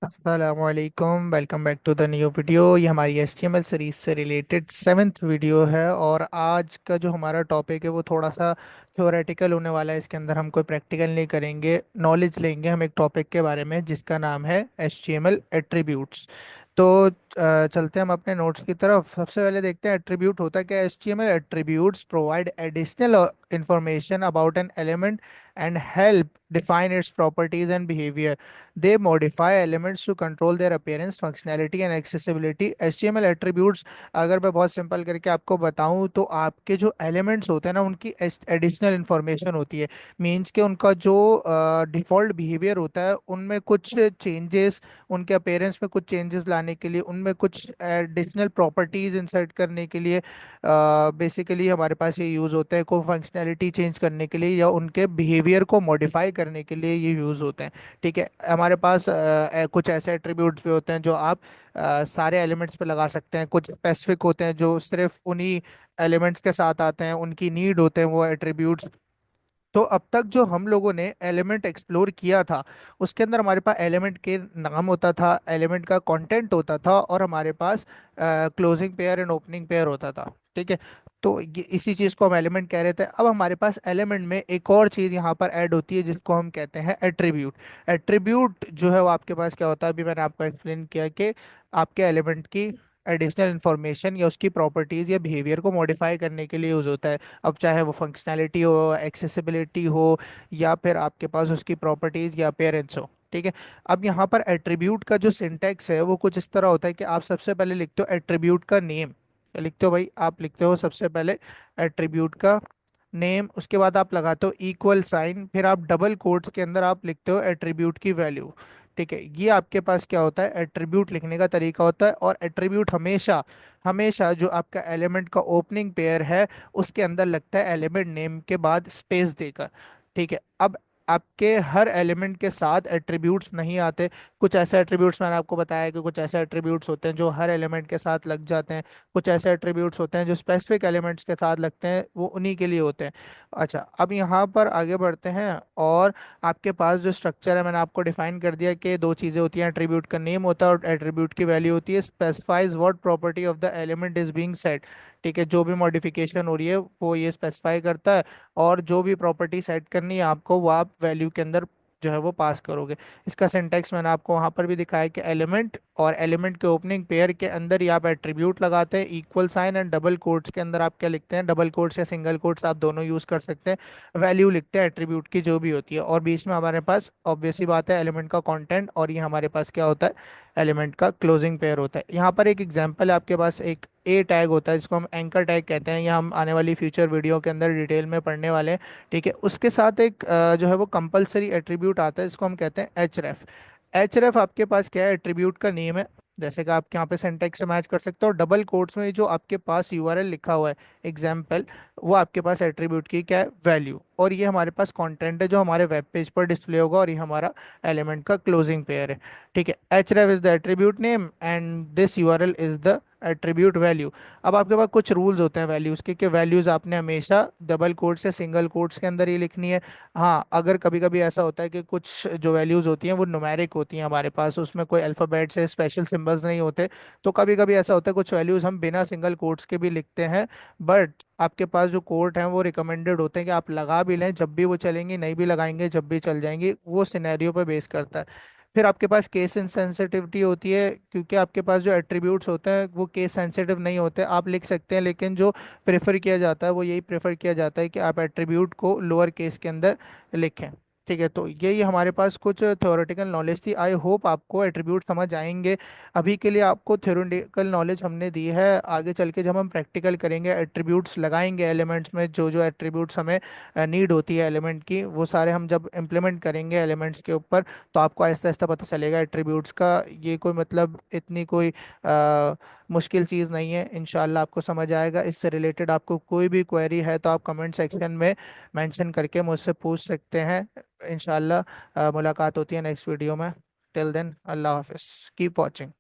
अस्सलामुअलैकुम, welcome back to the new video. ये हमारी HTML सीरीज से रिलेटेड सेवेंथ वीडियो है और आज का जो हमारा टॉपिक है वो थोड़ा सा थ्योरेटिकल होने वाला है। इसके अंदर हम कोई प्रैक्टिकल नहीं करेंगे, नॉलेज लेंगे हम एक टॉपिक के बारे में जिसका नाम है HTML एट्रीब्यूट्स। तो चलते हैं हम अपने नोट्स की तरफ। सबसे पहले देखते हैं एट्रीब्यूट होता क्या है। HTML attributes provide additional information about an element and help define its properties and behavior. They modify elements to control their appearance, functionality and accessibility. HTML attributes अगर मैं बहुत सिंपल करके आपको बताऊं तो आपके जो एलिमेंट्स होते हैं ना उनकी एडिशनल इंफॉर्मेशन होती है। मीन्स के उनका जो डिफॉल्ट बिहेवियर होता है उनमें कुछ चेंजेस, उनके अपेयरेंस में कुछ चेंजेस लाने के लिए, उनमें कुछ एडिशनल प्रॉपर्टीज इंसर्ट करने के लिए बेसिकली हमारे पास ये यूज़ होता है। को फंक्शनैलिटी चेंज करने के लिए या उनके बिहेवियर को मॉडिफाई करने के लिए ये यूज़ होते हैं। ठीक है, हमारे पास कुछ ऐसे एट्रीब्यूट्स भी होते हैं जो आप सारे एलिमेंट्स पे लगा सकते हैं। कुछ स्पेसिफिक होते हैं जो सिर्फ उन्हीं एलिमेंट्स के साथ आते हैं, उनकी नीड होते हैं वो एट्रीब्यूट्स। तो अब तक जो हम लोगों ने एलिमेंट एक्सप्लोर किया था उसके अंदर हमारे पास एलिमेंट के नाम होता था, एलिमेंट का कंटेंट होता था और हमारे पास closing pair and opening pair होता था। ठीक है, तो इसी चीज़ को हम एलिमेंट कह रहे थे। अब हमारे पास एलिमेंट में एक और चीज़ यहाँ पर ऐड होती है जिसको हम कहते हैं एट्रीब्यूट। एट्रीब्यूट जो है वो आपके पास क्या होता है, अभी मैंने आपको एक्सप्लेन किया कि आपके एलिमेंट की एडिशनल इंफॉर्मेशन या उसकी प्रॉपर्टीज या बिहेवियर को मॉडिफाई करने के लिए यूज होता है। अब चाहे वो फंक्शनैलिटी हो, एक्सेसिबिलिटी हो, या फिर आपके पास उसकी प्रॉपर्टीज या अपेयरेंस हो। ठीक है, अब यहाँ पर एट्रीब्यूट का जो सिंटैक्स है वो कुछ इस तरह होता है कि आप सबसे पहले लिखते हो एट्रीब्यूट का नेम। लिखते हो भाई, आप लिखते हो सबसे पहले एट्रीब्यूट का नेम, उसके बाद आप लगाते हो इक्वल साइन, फिर आप डबल कोट्स के अंदर आप लिखते हो एट्रीब्यूट की वैल्यू। ठीक है, ये आपके पास क्या होता है, एट्रीब्यूट लिखने का तरीका होता है। और एट्रीब्यूट हमेशा हमेशा जो आपका एलिमेंट का ओपनिंग पेयर है उसके अंदर लगता है एलिमेंट नेम के बाद स्पेस देकर। ठीक है, अब आपके हर एलिमेंट के साथ एट्रीब्यूट्स नहीं आते। कुछ ऐसे एट्रीब्यूट्स मैंने आपको बताया कि कुछ ऐसे एट्रीब्यूट्स होते हैं जो हर एलिमेंट के साथ लग जाते हैं। कुछ ऐसे एट्रीब्यूट्स होते हैं जो स्पेसिफिक एलिमेंट्स के साथ लगते हैं, वो उन्हीं के लिए होते हैं। अच्छा, अब यहाँ पर आगे बढ़ते हैं। और आपके पास जो स्ट्रक्चर है मैंने आपको डिफाइन कर दिया कि दो चीज़ें होती हैं, एट्रीब्यूट का नेम होता है और एट्रीब्यूट की वैल्यू होती है। Specifies what property of the element is being set. ठीक है, जो भी मॉडिफिकेशन हो रही है वो ये स्पेसिफाई करता है और जो भी प्रॉपर्टी सेट करनी है आपको वो आप वैल्यू के अंदर जो है वो पास करोगे। इसका सिंटैक्स मैंने आपको वहां पर भी दिखाया कि एलिमेंट और एलिमेंट के ओपनिंग पेयर के अंदर ही आप एट्रीब्यूट लगाते हैं, equal sign and double quotes के अंदर आप क्या लिखते हैं, डबल कोट्स या सिंगल कोट्स आप दोनों यूज कर सकते हैं। वैल्यू लिखते हैं एट्रीब्यूट की जो भी होती है और बीच में हमारे पास ऑब्वियसली बात है एलिमेंट का कंटेंट और ये हमारे पास क्या होता है, एलिमेंट का क्लोजिंग पेयर होता है। यहाँ पर एक एग्जांपल है, आपके पास एक ए टैग होता है जिसको हम एंकर टैग कहते हैं, या हम आने वाली फ्यूचर वीडियो के अंदर डिटेल में पढ़ने वाले हैं। ठीक है, उसके साथ एक जो है वो कंपलसरी एट्रीब्यूट आता है जिसको हम कहते हैं एच रेफ। एच रेफ आपके पास क्या है, एट्रीब्यूट का नेम है, जैसे कि आप यहाँ पे सिंटैक्स से मैच कर सकते हो। डबल कोट्स में जो आपके पास यूआरएल लिखा हुआ है एग्जाम्पल, वो आपके पास एट्रीब्यूट की क्या है, वैल्यू। और ये हमारे पास कंटेंट है जो हमारे वेब पेज पर डिस्प्ले होगा और ये हमारा एलिमेंट का क्लोजिंग पेयर है। ठीक है, href is the attribute name and this URL is the attribute value. अब आपके पास कुछ रूल्स होते हैं वैल्यूज के, कि वैल्यूज आपने हमेशा डबल कोट्स या सिंगल कोट्स के अंदर ही लिखनी है। हाँ, अगर कभी कभी ऐसा होता है कि कुछ जो वैल्यूज होती हैं वो न्यूमेरिक होती हैं हमारे पास, उसमें कोई अल्फ़ाबेट से स्पेशल सिंबल्स नहीं होते, तो कभी कभी ऐसा होता है कुछ वैल्यूज हम बिना सिंगल कोट्स के भी लिखते हैं। बट आपके पास जो कोट हैं वो रिकमेंडेड होते हैं कि आप लगा भी लें, जब भी वो चलेंगी, नहीं भी लगाएंगे जब भी चल जाएंगी, वो सिनेरियो पे बेस करता है। फिर आपके पास केस सेंसिटिविटी होती है, क्योंकि आपके पास जो एट्रीब्यूट्स होते हैं वो केस सेंसिटिव नहीं होते, आप लिख सकते हैं, लेकिन जो प्रेफर किया जाता है वो यही प्रेफर किया जाता है कि आप एट्रीब्यूट को लोअर केस के अंदर लिखें। ठीक है, तो यही हमारे पास कुछ थ्योरेटिकल नॉलेज थी। आई होप आपको एट्रीब्यूट समझ आएंगे। अभी के लिए आपको थ्योरेटिकल नॉलेज हमने दी है, आगे चल के जब हम प्रैक्टिकल करेंगे, एट्रीब्यूट्स लगाएंगे एलिमेंट्स में, जो जो एट्रीब्यूट्स हमें नीड होती है एलिमेंट की, वो सारे हम जब इम्प्लीमेंट करेंगे एलिमेंट्स के ऊपर, तो आपको आहिस्ता आहिस्ता पता चलेगा एट्रीब्यूट्स का। ये कोई मतलब इतनी कोई मुश्किल चीज़ नहीं है, इंशाल्लाह आपको समझ आएगा। इससे रिलेटेड आपको कोई भी क्वेरी है तो आप कमेंट सेक्शन में मेंशन करके मुझसे पूछ सकते हैं। इंशाल्लाह मुलाकात होती है नेक्स्ट वीडियो में। टिल देन, अल्लाह हाफिज़, कीप वॉचिंग।